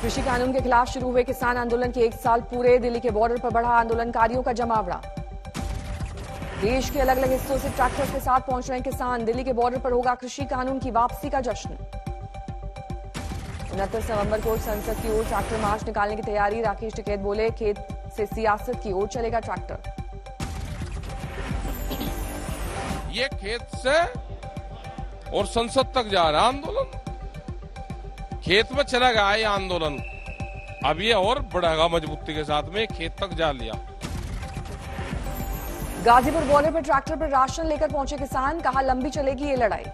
कृषि कानून के खिलाफ शुरू हुए किसान आंदोलन के 1 साल पूरे। दिल्ली के बॉर्डर पर बढ़ा आंदोलनकारियों का जमावड़ा। देश के अलग अलग हिस्सों से ट्रैक्टर्स के साथ पहुंच रहे किसान। दिल्ली के बॉर्डर पर होगा कृषि कानून की वापसी का जश्न। 29 नवंबर को संसद की ओर ट्रैक्टर मार्च निकालने की तैयारी। राकेश टिकैत बोले, खेत से सियासत की ओर चलेगा ट्रैक्टर। ये खेत से और संसद तक जा रहा आंदोलन। खेत में चला गया ये आंदोलन, अब ये और बढ़ेगा मजबूती के साथ में। खेत तक जा लिया। गाजीपुर बॉर्डर पर ट्रैक्टर पर राशन लेकर पहुंचे किसान। कहा, लंबी चलेगी ये लड़ाई।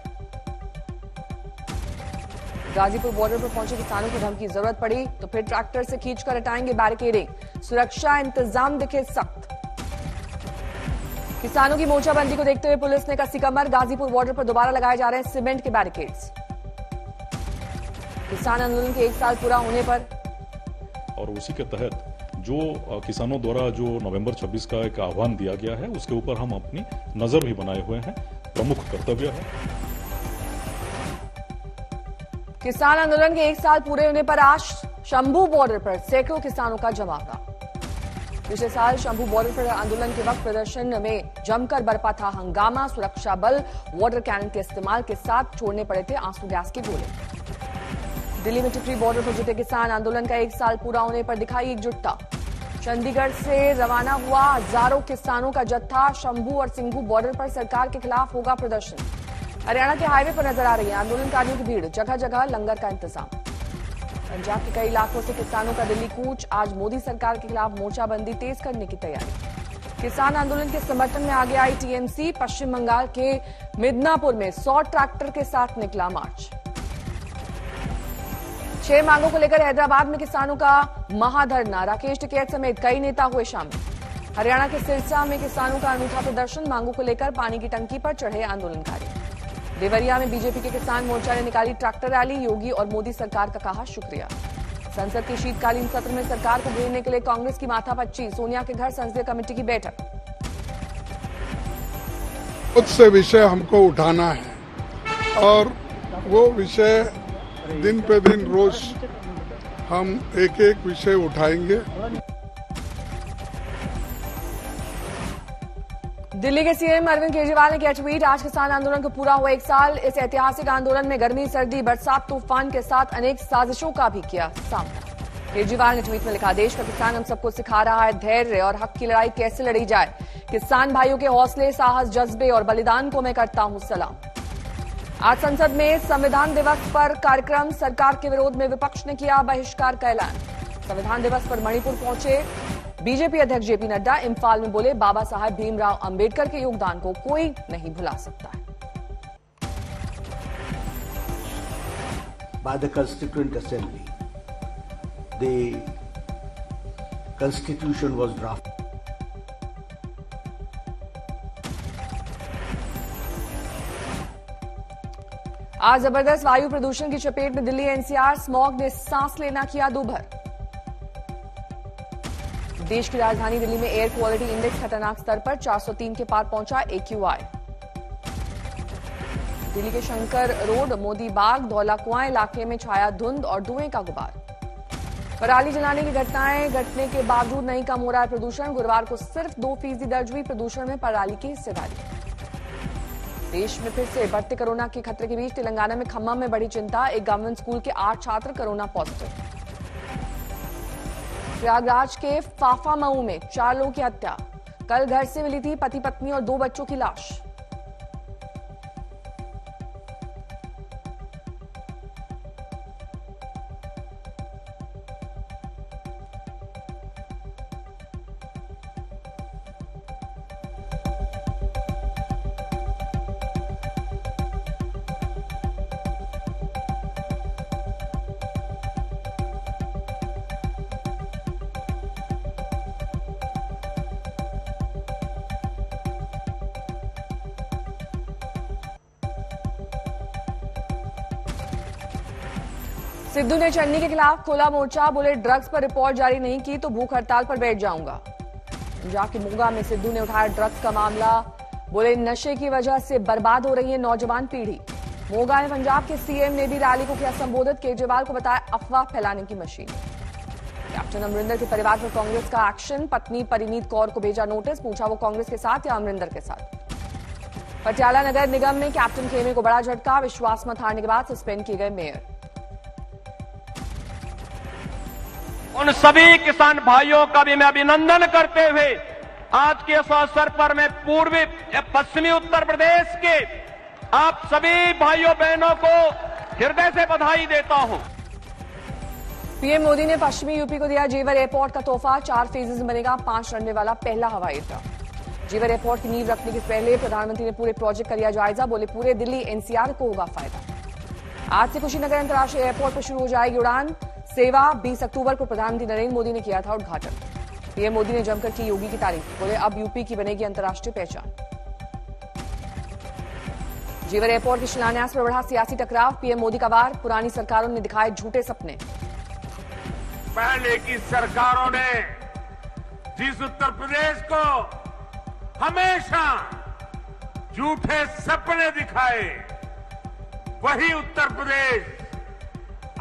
गाजीपुर बॉर्डर पर पहुंचे किसानों को धमकी, जरूरत पड़ी तो फिर ट्रैक्टर से खींचकर हटाएंगे बैरिकेडिंग। सुरक्षा इंतजाम दिखे सख्त। किसानों की मोर्चाबंदी को देखते हुए पुलिस ने कसी कमर। गाजीपुर बॉर्डर पर दोबारा लगाए जा रहे हैं सीमेंट के बैरिकेड्स। किसान आंदोलन के 1 साल पूरा होने पर और उसी के तहत जो किसानों द्वारा जो नवंबर 26 का एक आह्वान दिया गया है, उसके ऊपर हम अपनी नजर भी बनाए हुए हैं। प्रमुख कर्तव्य है। किसान आंदोलन के 1 साल पूरे होने पर आज शंभू बॉर्डर पर सैकड़ों किसानों का जमावड़ा। पिछले साल शंभू बॉर्डर पर आंदोलन के वक्त प्रदर्शन में जमकर बरपा था हंगामा। सुरक्षा बल वाटर कैनन के इस्तेमाल के साथ छोड़ने पड़े थे आंसू गैस के गोले। दिल्ली में टिकरी बॉर्डर पर जुटे किसान। आंदोलन का 1 साल पूरा होने पर दिखाई एकजुटता। चंडीगढ़ से रवाना हुआ हजारों किसानों का जत्था। शंभू और सिंघू बॉर्डर पर सरकार के खिलाफ होगा प्रदर्शन। हरियाणा के हाईवे पर नजर आ रही है आंदोलनकारियों की भीड़। जगह जगह लंगर का इंतजाम। पंजाब के कई इलाकों से किसानों का दिल्ली कूच। आज मोदी सरकार के खिलाफ मोर्चाबंदी तेज करने की तैयारी। किसान आंदोलन के समर्थन में आगे आई टीएमसी। पश्चिम बंगाल के मिदनापुर में 100 ट्रैक्टर के साथ निकला मार्च। 6 मांगों को लेकर हैदराबाद में किसानों का महाधरना। राकेश टिकैत समेत कई नेता हुए शामिल। हरियाणा के सिरसा में किसानों का अनूठा प्रदर्शन। मांगों को लेकर पानी की टंकी पर चढ़े आंदोलनकारी। देवरिया में बीजेपी के किसान मोर्चा ने निकाली ट्रैक्टर रैली। योगी और मोदी सरकार का कहा शुक्रिया। संसद के शीतकालीन सत्र में सरकार को घेरने के लिए कांग्रेस की माथापच्ची। सोनिया के घर संसदीय कमेटी की बैठक। बहुत से विषय हमको उठाना है और वो विषय दिन पे दिन रोज हम एक एक विषय उठाएंगे। दिल्ली के सीएम अरविंद केजरीवाल ने किया ट्वीट। आज किसान आंदोलन को पूरा हुआ 1 साल। इस ऐतिहासिक आंदोलन में गर्मी, सर्दी, बरसात, तूफान के साथ अनेक साजिशों का भी किया सामना। केजरीवाल ने ट्वीट में लिखा, देश का किसान हम सबको सिखा रहा है धैर्य और हक की लड़ाई कैसे लड़ी जाए। किसान भाइयों के हौसले, साहस, जज्बे और बलिदान को मैं करता हूं सलाम। आज संसद में संविधान दिवस पर कार्यक्रम। सरकार के विरोध में विपक्ष ने किया बहिष्कार का ऐलान। संविधान दिवस पर मणिपुर पहुंचे बीजेपी अध्यक्ष जेपी नड्डा। इम्फाल में बोले, बाबा साहब भीमराव अंबेडकर के योगदान को कोई नहीं भुला सकता है। By the Constituent Assembly, the Constitution was drafted. आज जबरदस्त वायु प्रदूषण की चपेट में दिल्ली एनसीआर। स्मॉग ने सांस लेना किया दूभर। देश की राजधानी दिल्ली में एयर क्वालिटी इंडेक्स खतरनाक स्तर पर 403 के पार पहुंचा। AQI। दिल्ली के शंकर रोड, मोदी बाग, धौला कुआं इलाके में छाया धुंध और धुएं का गुबार। पराली जलाने की घटनाएं घटने के बावजूद नहीं कम हो रहा है प्रदूषण। गुरुवार को सिर्फ 2% दर्ज हुई प्रदूषण में पराली की हिस्सेदारी। देश में फिर से बढ़ते कोरोना के खतरे के बीच तेलंगाना में खम्मम में बढ़ी चिंता। एक गवर्नमेंट स्कूल के 8 छात्र कोरोना पॉजिटिव। प्रयागराज के फाफामऊ में 4 लोगों की हत्या। कल घर से मिली थी पति पत्नी और 2 बच्चों की लाश। सिद्धू ने चन्नी के खिलाफ खोला मोर्चा। बोले, ड्रग्स पर रिपोर्ट जारी नहीं की तो भूख हड़ताल पर बैठ जाऊंगा। पंजाब के मोगा में सिद्धू ने उठाया ड्रग्स का मामला। बोले, नशे की वजह से बर्बाद हो रही है नौजवान पीढ़ी। मोगा में पंजाब के सीएम ने भी रैली को किया संबोधित। केजरीवाल को बताया अफवाह फैलाने की मशीन। कैप्टन अमरिंदर के परिवार पर कांग्रेस का एक्शन। पत्नी परिनीत कौर को भेजा नोटिस, पूछा वो कांग्रेस के साथ या अमरिंदर के साथ। पटियाला नगर निगम में कैप्टन खेमे को बड़ा झटका। विश्वास मत हारने के बाद सस्पेंड किए गए मेयर। उन सभी किसान भाइयों का भी मैं अभिनंदन करते हुए आज के इस अवसर पर मैं पूर्वी पश्चिमी उत्तर प्रदेश के आप सभी भाइयों बहनों को हृदय से बधाई देता हूं। पीएम मोदी ने पश्चिमी यूपी को दिया जेवर एयरपोर्ट का तोहफा। 4 फेजेज में बनेगा 5 रनवे वाला पहला हवाई अड्डा। जेवर एयरपोर्ट की नींव रखने के पहले प्रधानमंत्री ने पूरे प्रोजेक्ट का लिया जायजा। बोले पूरे दिल्ली एनसीआर को होगा फायदा। आज से कुशीनगर अंतर्राष्ट्रीय एयरपोर्ट पर शुरू हो जाएगी उड़ान सेवा। 20 अक्टूबर को प्रधानमंत्री नरेंद्र मोदी ने किया था उद्घाटन। पीएम मोदी ने जमकर की योगी की तारीफ। बोले अब यूपी की बनेगी अंतर्राष्ट्रीय पहचान। जेवर एयरपोर्ट के शिलान्यास पर बढ़ा सियासी टकराव। पीएम मोदी का वार। पुरानी सरकारों ने दिखाए झूठे सपने। पहले की सरकारों ने जिस उत्तर प्रदेश को हमेशा झूठे सपने दिखाए, वही उत्तर प्रदेश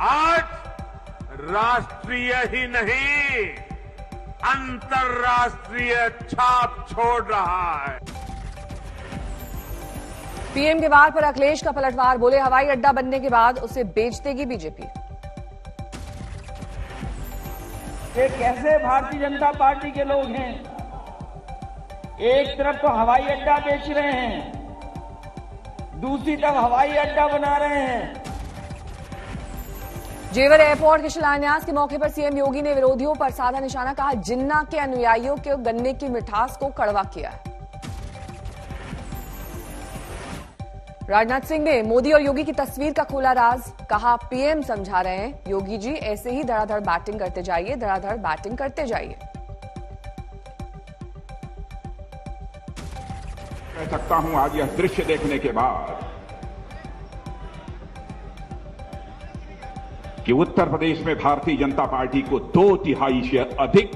आज राष्ट्रीय ही नहीं अंतर्राष्ट्रीय छाप छोड़ रहा है। पीएम के वार पर अखिलेश का पलटवार। बोले हवाई अड्डा बनने के बाद उसे बेच देगी बीजेपी। ये कैसे भारतीय जनता पार्टी के लोग हैं? एक तरफ तो हवाई अड्डा बेच रहे हैं, दूसरी तरफ हवाई अड्डा बना रहे हैं। जेवर एयरपोर्ट के शिलान्यास के मौके पर सीएम योगी ने विरोधियों पर साधा निशाना। कहा जिन्ना के अनुयायियों के गन्ने की मिठास को कड़वा किया है। राजनाथ सिंह ने मोदी और योगी की तस्वीर का खोला राज। कहा पीएम समझा रहे हैं योगी जी ऐसे ही धड़ाधड़ बैटिंग करते जाइए, धड़ाधड़ बैटिंग करते जाइए। कह सकता हूं आज यह दृश्य देखने के बाद कि उत्तर प्रदेश में भारतीय जनता पार्टी को 2/3 से अधिक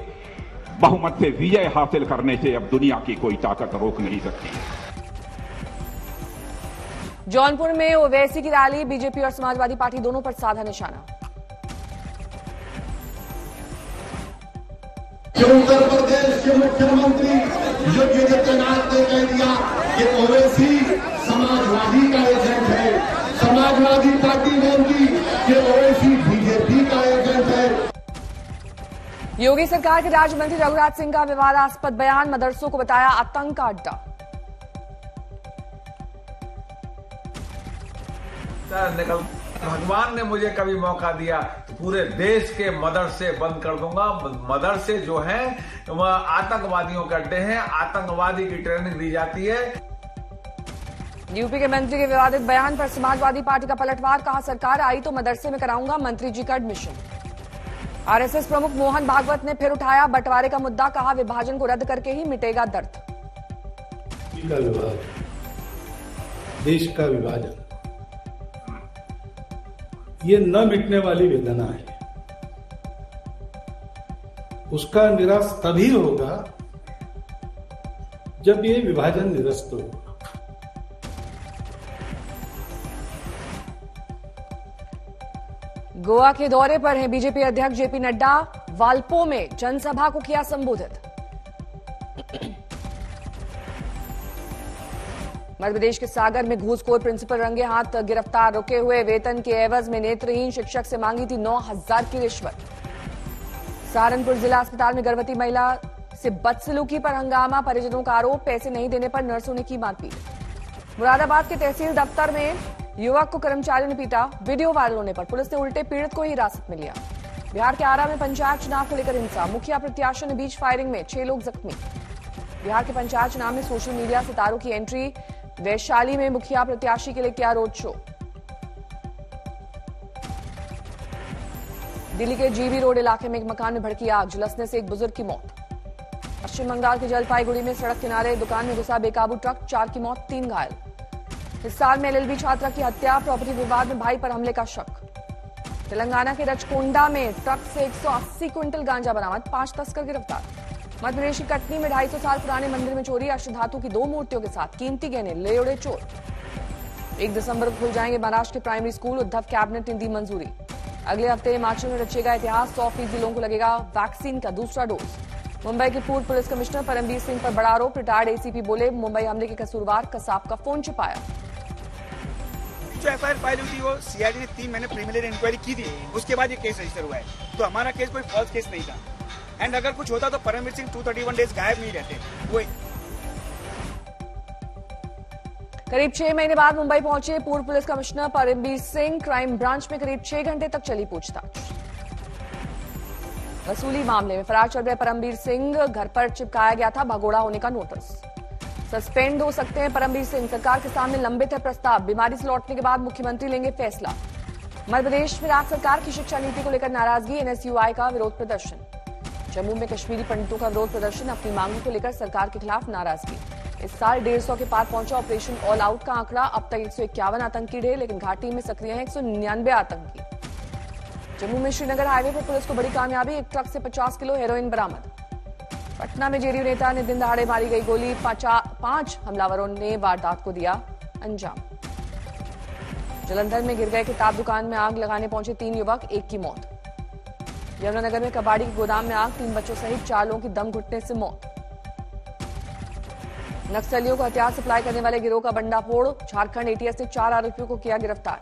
बहुमत से विजय हासिल करने से अब दुनिया की कोई ताकत रोक नहीं सकती। जौनपुर में ओवैसी की रैली। बीजेपी और समाजवादी पार्टी दोनों पर साधा निशाना। उत्तर प्रदेश के मुख्यमंत्री योगी आदित्यनाथ ने कह दिया कि ओवैसी समाजवादी का एजेंट है। समाजवादी पार्टी बोलती कि ओवैसी बीजेपी का एजेंट है। योगी सरकार के राज्य मंत्री रघुराज सिंह का विवादास्पद बयान। मदरसों को बताया आतंक का अड्डा। भगवान ने मुझे कभी मौका दिया तो पूरे देश के मदरसे बंद कर दूंगा। मदरसे जो हैं वह आतंकवादियों के अड्डे हैं, आतंकवादी की ट्रेनिंग दी जाती है। यूपी के मंत्री के विवादित बयान पर समाजवादी पार्टी का पलटवार। कहा सरकार आई तो मदरसे में कराऊंगा मंत्री जी का एडमिशन। आरएसएस प्रमुख मोहन भागवत ने फिर उठाया बंटवारे का मुद्दा। कहा विभाजन को रद्द करके ही मिटेगा दर्द। देश का विभाजन ये न मिटने वाली वेदना है। उसका निराश तभी होगा जब ये विभाजन निरस्त होगा। गोवा के दौरे पर हैं बीजेपी अध्यक्ष जेपी नड्डा। वाल्पो में जनसभा को किया संबोधित। मध्य प्रदेश के सागर में घूसखोर प्रिंसिपल रंगे हाथ गिरफ्तार। रुके हुए वेतन के एवज में नेत्रहीन शिक्षक से मांगी थी 9,000 की रिश्वत। सहारनपुर जिला अस्पताल में गर्भवती महिला से बदसलूकी पर हंगामा। परिजनों का आरोप पैसे नहीं देने पर नर्सों ने की मारपीट। मुरादाबाद के तहसील दफ्तर में युवक को कर्मचारियों ने पीटा। वीडियो वायरल होने पर पुलिस ने उल्टे पीड़ित को ही हिरासत में लिया। बिहार के आरा में पंचायत चुनाव को लेकर हिंसा। मुखिया प्रत्याशियों ने बीच फायरिंग में 6 लोग जख्मी। बिहार के पंचायत चुनाव में सोशल मीडिया सितारों की एंट्री। वैशाली में मुखिया प्रत्याशी के लिए किया रोड शो। दिल्ली के जीबी रोड इलाके में एक मकान में भड़की आग। झुलसने से एक बुजुर्ग की मौत। पश्चिम बंगाल के जलपाईगुड़ी में सड़क किनारे दुकान में घुसा बेकाबू ट्रक। 4 की मौत 3 घायल। हिसार में एलएलबी छात्रा की हत्या। प्रॉपर्टी विवाद में भाई पर हमले का शक। तेलंगाना के रचकोंडा में ट्रक से 180 क्विंटल गांजा बरामद। 5 तस्कर गिरफ्तार। मध्य प्रदेश की कटनी में 250 साल पुराने मंदिर में चोरी। अष्टधातु की 2 मूर्तियों के साथ कीमती गहने ले उड़े चोर। 1 दिसंबर को खुल जाएंगे महाराष्ट्र के प्राइमरी स्कूल, उद्धव कैबिनेट ने दी मंजूरी। अगले हफ्ते हिमाचल में रचेगा इतिहास, 100% लोगों को लगेगा वैक्सीन का दूसरा डोज। मुंबई के पूर्व पुलिस कमिश्नर परमबीर सिंह पर बड़ा आरोप, रिटायर्ड एसीपी बोले मुंबई हमले के कसूरवार कसाब का फोन छिपाया। जो एफआईआर फाइल हुई थी वो सीआईडी ने 3 महीने प्रीलिमिनरी इंक्वायरी की थी, उसके बाद ये केस रजिस्टर हुआ है। तो हमारा केस कोई फॉल्स केस नहीं था। एंड अगर कुछ होता तो परमबीर सिंह 231 डेज गायब नहीं रहते। वो करीब 6 महीने बाद मुंबई पहुंचे पूर्व police commissioner Parambir Singh. Crime branch में करीब 6 घंटे तक चली पूछताछ। वसूली मामले में फरार चल रहे परमबीर सिंह, घर पर चिपकाया गया था भगोड़ा होने का नोटिस। सस्पेंड हो सकते हैं परमबीर सिंह, सरकार के सामने लंबित है प्रस्ताव। बीमारी से लौटने के बाद मुख्यमंत्री लेंगे फैसला। मध्य प्रदेश में राज्य सरकार की शिक्षा नीति को लेकर नाराजगी, एनएसयूआई का विरोध प्रदर्शन। जम्मू में कश्मीरी पंडितों का विरोध प्रदर्शन, अपनी मांगों को लेकर सरकार के खिलाफ नाराजगी। इस साल 150 के पार पहुंचा ऑपरेशन ऑल आउट का आंकड़ा, अब तक 151 आतंकी ढेर, लेकिन घाटी में सक्रिय हैं 199 आतंकी। जम्मू में श्रीनगर हाईवे पर पुलिस को बड़ी कामयाबी, एक ट्रक से 50 किलो हेरोइन बरामद। पटना में जेडीयू नेता ने दिन दहाड़े मारी गई गोली, 5 हमलावरों ने वारदात को दिया अंजाम। जलंधर में गिर गए किताब दुकान में आग लगाने पहुंचे 3 युवक, 1 की मौत। यमुनानगर में कबाड़ी के गोदाम में आग, 3 बच्चों सहित 4 लोगों की दम घुटने से मौत। नक्सलियों को हथियार सप्लाई करने वाले गिरोह का बंडाफोड़, झारखंड एटीएस ने 4 आरोपियों को किया गिरफ्तार।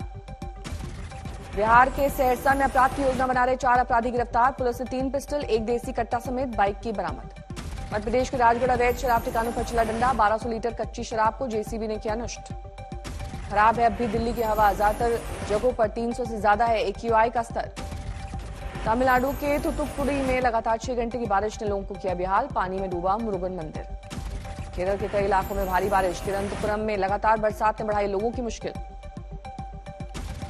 बिहार के सहरसा में अपराध की योजना बना रहे 4 अपराधी गिरफ्तार, पुलिस ने 3 पिस्टल, 1 देसी कट्टा समेत बाइक की बरामद। मध्य प्रदेश के राजगढ़ अवैध शराब ठिकानों पर चला डंडा, 1200 लीटर कच्ची शराब को जेसीबी ने किया नष्ट। खराब है अब भी दिल्ली की हवा, ज्यादातर जगहों पर 300 से ज्यादा है एक्यूआई का स्तर। तमिलनाडु के थुथुकुडी में लगातार 6 घंटे की बारिश ने लोगों को किया बेहाल, पानी में डूबा मुरुगन मंदिर। केरल के कई इलाकों में भारी बारिश, तिरुवनंतपुरम में लगातार बरसात ने बढ़ाई लोगों की मुश्किल।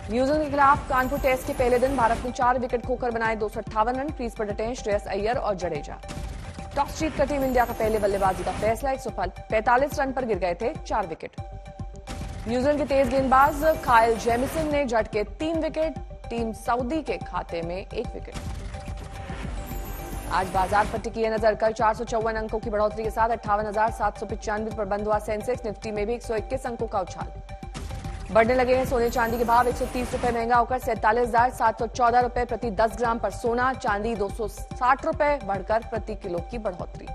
न्यूजीलैंड के खिलाफ कानपुर टेस्ट के पहले दिन भारत ने 4 विकेट खोकर बनाए 258 रन, क्रीज पर डटे श्रेयस अय्यर और जडेजा। टॉस जीतकर टीम इंडिया का पहले बल्लेबाजी का फैसला, 145 रन पर गिर गए थे 4 विकेट। न्यूजीलैंड के तेज गेंदबाज काइल जेमिसन ने झटके 3 विकेट, टीम सऊदी के खाते में 1 विकेट। आज बाजार पर टिकी है नजर, कल 454 अंकों की बढ़ोतरी के साथ 58,795 पर बंद हुआ सेंसेक्स, निफ्टी में भी 121 अंकों का उछाल। बढ़ने लगे हैं सोने चांदी के भाव, 130 रुपए महंगा होकर 47,714 रुपए प्रति 10 ग्राम पर सोना, चांदी 260 रुपए बढ़कर प्रति किलो की बढ़ोतरी।